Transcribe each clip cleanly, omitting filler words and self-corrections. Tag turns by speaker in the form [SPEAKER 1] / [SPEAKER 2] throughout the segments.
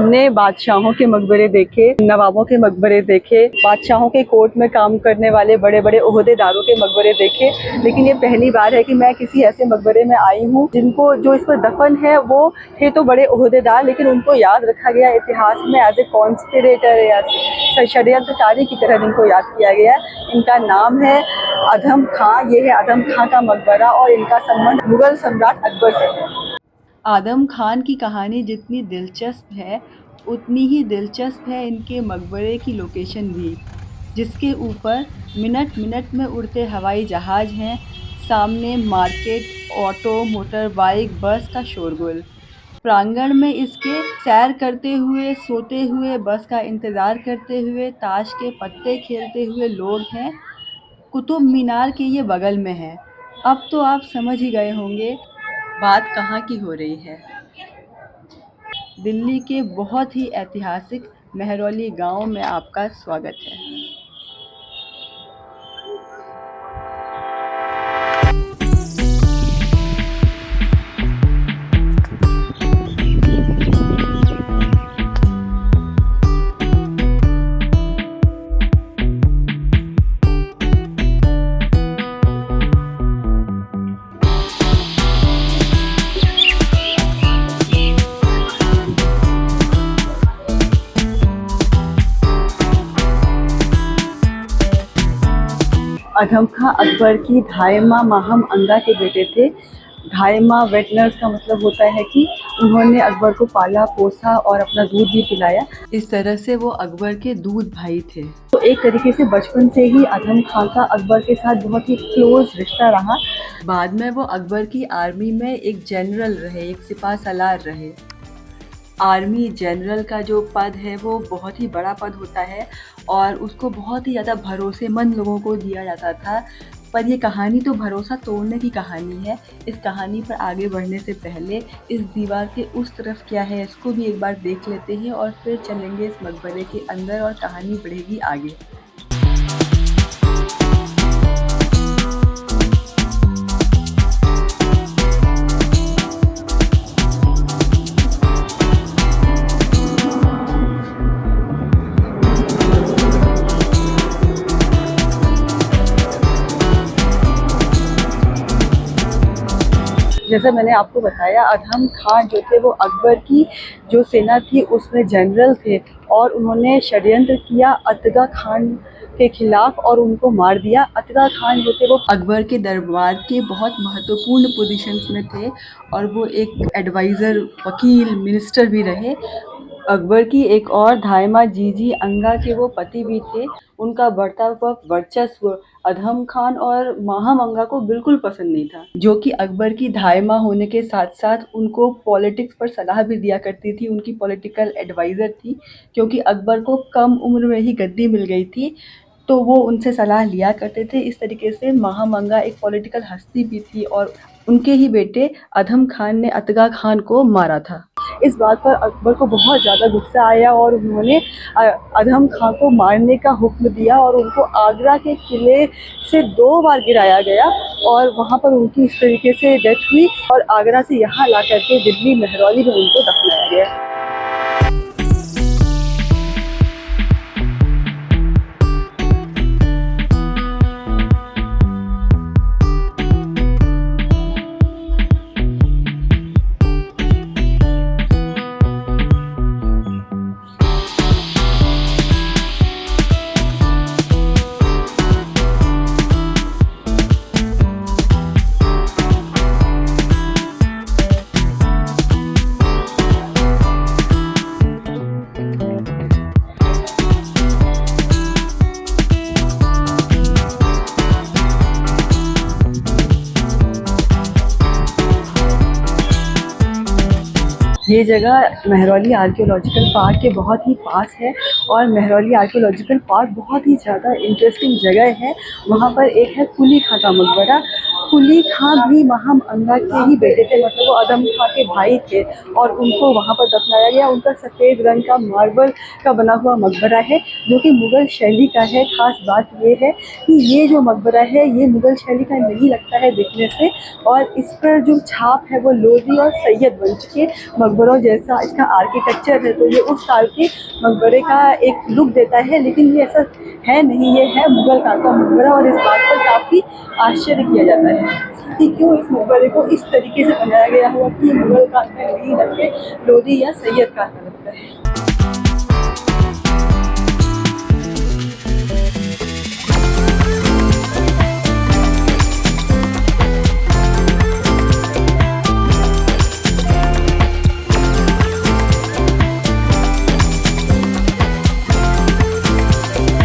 [SPEAKER 1] हमने बादशाहों के मकबरे देखे, नवाबों के मकबरे देखे, बादशाहों के कोर्ट में काम करने वाले बड़े बड़े ओहदेदारों के मकबरे देखे, लेकिन ये पहली बार है कि मैं किसी ऐसे मकबरे में आई हूँ जिनको जो इस पर दफन है वो थे तो बड़े ओहदेदार, लेकिन उनको याद रखा गया इतिहास में एज ए कॉन्स्पिरेटर या षड्यंत्रकारी की तरह जिनको याद किया गया। इनका नाम है अधम खां। ये है अधम खां का मकबरा और इनका संबंध मुगल सम्राट अकबर से है। आदम खान की कहानी जितनी दिलचस्प है उतनी ही दिलचस्प है इनके मकबरे की लोकेशन भी, जिसके ऊपर मिनट मिनट में उड़ते हवाई जहाज़ हैं, सामने मार्केट, ऑटो, मोटर बाइक, बस का शोरगुल। प्रांगण में इसके सैर करते हुए, सोते हुए, बस का इंतज़ार करते हुए, ताश के पत्ते खेलते हुए लोग हैं। कुतुब मीनार के ये बगल में है। अब तो आप समझ ही गए होंगे बात कहाँ की हो रही है। दिल्ली के बहुत ही ऐतिहासिक मेहरौली गांव में आपका स्वागत है। अधम खां अकबर की धायमा माहम अंगा के बेटे थे। धायमा वेटनर्स का मतलब होता है कि उन्होंने अकबर को पाला पोसा और अपना दूध भी पिलाया। इस तरह से वो अकबर के दूध भाई थे। तो एक तरीके से बचपन से ही अधम खां का अकबर के साथ बहुत ही क्लोज रिश्ता रहा। बाद में वो अकबर की आर्मी में एक जनरल रहे, एक सिपा सलार रहे। आर्मी जनरल का जो पद है वो बहुत ही बड़ा पद होता है और उसको बहुत ही ज़्यादा भरोसेमंद लोगों को दिया जाता था। पर ये कहानी तो भरोसा तोड़ने की कहानी है। इस कहानी पर आगे बढ़ने से पहले इस दीवार के उस तरफ क्या है इसको भी एक बार देख लेते हैं और फिर चलेंगे इस मकबरे के अंदर और कहानी बढ़ेगी आगे। जैसे मैंने आपको बताया, अधम खां जो थे वो अकबर की जो सेना थी उसमें जनरल थे और उन्होंने षड्यंत्र किया अतगा खान के खिलाफ और उनको मार दिया। अतगा खान जो थे वो अकबर के दरबार के बहुत महत्वपूर्ण पोजीशंस में थे और वो एक एडवाइज़र, वकील, मिनिस्टर भी रहे। अकबर की एक और धायमा जीजी अंगा के वो पति भी थे। उनका बढ़ता हुआ वर्चस्व अधम खान और माहम अंगा को बिल्कुल पसंद नहीं था, जो कि अकबर की धायमा होने के साथ साथ उनको पॉलिटिक्स पर सलाह भी दिया करती थी। उनकी पॉलिटिकल एडवाइज़र थी, क्योंकि अकबर को कम उम्र में ही गद्दी मिल गई थी तो वो उनसे सलाह लिया करते थे। इस तरीके से माहम अंगा एक पॉलिटिकल हस्ती भी थी और उनके ही बेटे अधम खान ने अतगा खान को मारा था। इस बात पर अकबर को बहुत ज़्यादा गुस्सा आया और उन्होंने अधम खान को मारने का हुक्म दिया और उनको आगरा के किले से 2 बार गिराया गया और वहाँ पर उनकी इस तरीके से डेथ हुई और आगरा से यहाँ ला करके दिल्ली मेहरौली में उनको दफनाया गया। ये जगह मेहरौली आर्कियोलॉजिकल पार्क के बहुत ही पास है और मेहरौली आर्कियोलॉजिकल पार्क बहुत ही ज़्यादा इंटरेस्टिंग जगह है। वहाँ पर एक है कुली खां का मकबरा। कुली खां भी माहम अंगा के ही बेटे थे, मतलब वो अदम खां के भाई थे और उनको वहाँ पर दफनाया गया। उनका सफ़ेद रंग का मार्बल का बना हुआ मकबरा है जो कि मुग़ल शैली का है। ख़ास बात ये है कि ये जो मकबरा है ये मुग़ल शैली का नहीं लगता है दिखने से, और इस पर जो छाप है वो लोधी और सैयद वंश के मकबरे मकबरों जैसा इसका आर्किटेक्चर है, तो ये उस काल के मकबरे का एक लुक देता है, लेकिन ये ऐसा है नहीं, ये है मुग़ल काल का मकबरा। और इस बात पर काफ़ी आश्चर्य किया जाता है कि क्यों इस मकबरे को इस तरीके से बनाया गया हुआ कि ये मुग़ल काल का नहीं बल्कि लोधी या सैयद काल का लगता है।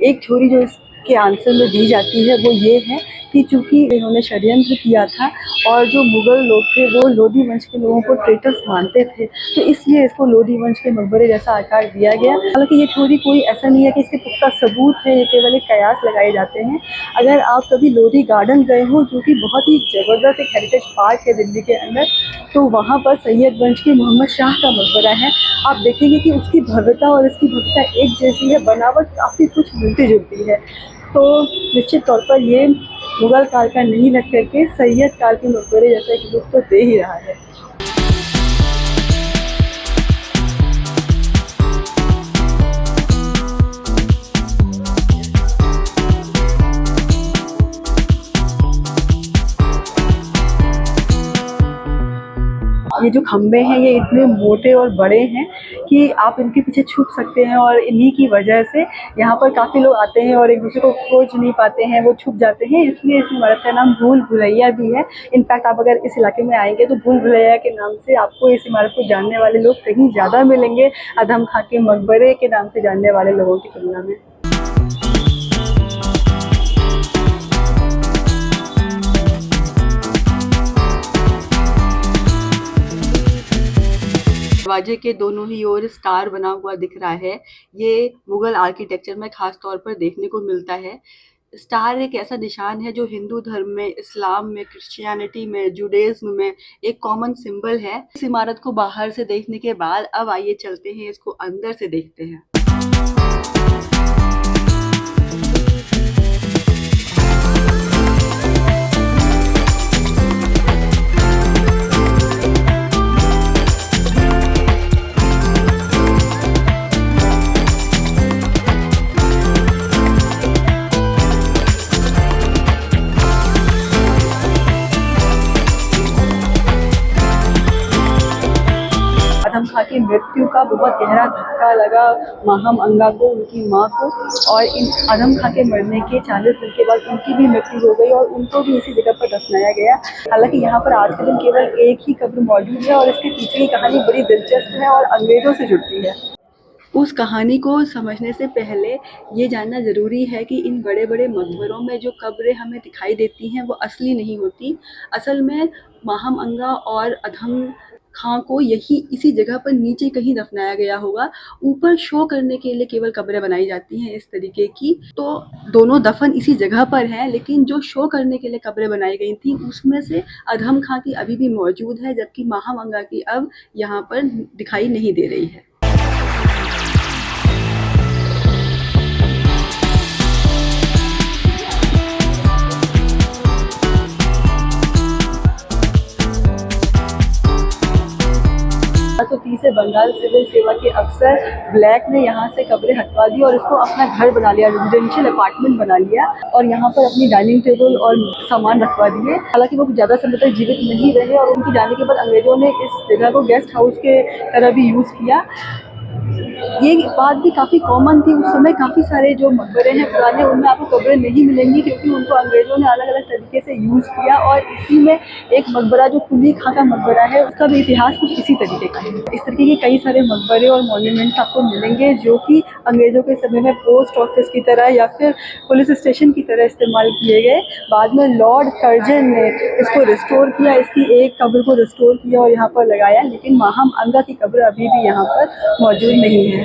[SPEAKER 1] एक थ्योरी जो इसके आंसर में दी जाती है वो ये है कि चूँकि इन्होंने षड्यंत्र किया था और जो मुग़ल लोग थे वो लोधी वंश के लोगों को ट्रेटर्स मानते थे, तो इसलिए इसको लोधी वंश के मकबरे जैसा आकार दिया गया। हालांकि ये थ्योरी कोई ऐसा नहीं है कि इसके पुख्ता सबूत है, ये केवल एक कयास लगाए जाते हैं। अगर आप कभी लोधी गार्डन गए हो, जो कि बहुत ही ज़बरदस्त एक हेरिटेज पार्क है दिल्ली के अंदर, तो वहाँ पर सैयद वंश के मोहम्मद शाह का मकबरा है। आप देखेंगे कि उसकी भव्यता और इसकी भव्यता एक जैसी है, बनावट काफ़ी कुछ मिलती जुलती है। तो निश्चित तौर पर ये मुग़ल काल का नहीं लग करके सैयद काल के मकबरे जैसा एक लुक तो दे ही रहा है। ये जो खम्भे हैं ये इतने मोटे और बड़े हैं कि आप इनके पीछे छुप सकते हैं, और इन्हीं की वजह से यहाँ पर काफ़ी लोग आते हैं और एक दूसरे को खोज नहीं पाते हैं, वो छुप जाते हैं, इसलिए इस इमारत का नाम भूल भुलैया भी है। इनफैक्ट आप अगर इस इलाके में आएंगे तो भूल भुलैया के नाम से आपको इस इमारत को जानने वाले लोग कहीं ज़्यादा मिलेंगे अदम खां के मकबरे के नाम से जानने वाले लोगों की तुलना में। दरवाजे के दोनों ही ओर स्टार बना हुआ दिख रहा है। ये मुग़ल आर्किटेक्चर में ख़ास तौर पर देखने को मिलता है। स्टार एक ऐसा निशान है जो हिंदू धर्म में, इस्लाम में, क्रिश्चियनिटी में, जुडाइज्म में एक कॉमन सिंबल है। इस इमारत को बाहर से देखने के बाद अब आइए चलते हैं इसको अंदर से देखते हैं। आदम खां की मृत्यु का बहुत गहरा धक्का लगा माहम अंगा को, उनकी माँ को, और इन आदम खां के मरने के 40 दिन के बाद उनकी भी मृत्यु हो गई और उनको भी इसी जगह पर दफनाया गया। हालांकि यहाँ पर आज के दिन केवल एक ही कब्र मौजूद है और इसके पीछे की कहानी बड़ी दिलचस्प है और अंग्रेज़ों से जुड़ती है। उस कहानी को समझने से पहले ये जानना ज़रूरी है कि इन बड़े बड़े मकबरों में जो कब्रें हमें दिखाई देती हैं वो असली नहीं होती। असल में माहम अंगा और अदम खां को यही इसी जगह पर नीचे कहीं दफनाया गया होगा। ऊपर शो करने के लिए केवल कब्रें बनाई जाती हैं इस तरीके की, तो दोनों दफन इसी जगह पर हैं, लेकिन जो शो करने के लिए कब्रें बनाई गई थी उसमें से अदम खां की अभी भी मौजूद है, जबकि माहम अंगा की अब यहाँ पर दिखाई नहीं दे रही है। से बंगाल सिविल सेवा के अफसर ब्लैक ने यहाँ से कब्रें हटवा दी और इसको अपना घर बना लिया, रेजिडेंशियल अपार्टमेंट बना लिया, और यहाँ पर अपनी डाइनिंग टेबल और सामान रखवा दिए। हालांकि वो ज़्यादा समय तक जीवित नहीं रहे और उनके जाने के बाद अंग्रेज़ों ने इस जगह को गेस्ट हाउस के तरह भी यूज़ किया। ये बात भी काफ़ी कॉमन थी उस समय। काफ़ी सारे जो मकबरे हैं पुराने, उनमें आपको कब्रें नहीं मिलेंगी क्योंकि उनको अंग्रेज़ों ने अलग अलग तरीके से यूज़ किया, और इसी में एक मकबरा जो कुली खां का मकबरा है उसका भी इतिहास कुछ इसी तरीके का है। इस तरीके के कई सारे मकबरे और मॉन्यूमेंट्स आपको मिलेंगे जो कि अंग्रेज़ों के समय में पोस्ट ऑफिस की तरह या फिर पुलिस स्टेशन की तरह इस्तेमाल किए गए। बाद में लॉर्ड कर्जन ने इसको रिस्टोर किया, इसकी एक कब्र को रिस्टोर किया और यहाँ पर लगाया, लेकिन माहम अंगा की कब्र अभी भी यहाँ पर मौजूद नहीं है।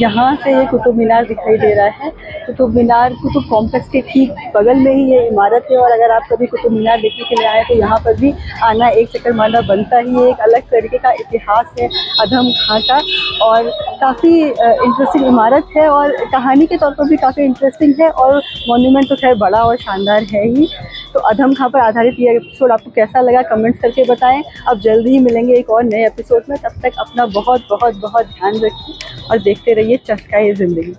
[SPEAKER 1] यहाँ से ये कुतुब मीनार दिखाई दे रहा है। कुतुब मीनार कुतुब कॉम्प्लेक्स के ठीक बगल में ही ये इमारत है, और अगर आप कभी कुतुब मीनार देखने के लिए आए तो यहाँ पर भी आना एक चक्कर मारना बनता ही है। एक अलग तरीके का इतिहास है अधम खां का, और काफ़ी इंटरेस्टिंग इमारत है और कहानी के तौर पर भी काफ़ी इंटरेस्टिंग है, और मॉन्यूमेंट तो खैर बड़ा और शानदार है ही। तो अधम खां पर आधारित ये एपिसोड आपको कैसा लगा कमेंट्स करके बताएं। अब जल्दी ही मिलेंगे एक और नए एपिसोड में, तब तक अपना बहुत बहुत बहुत ध्यान रखिए और देखते रहिए चस्का ये ज़िंदगी।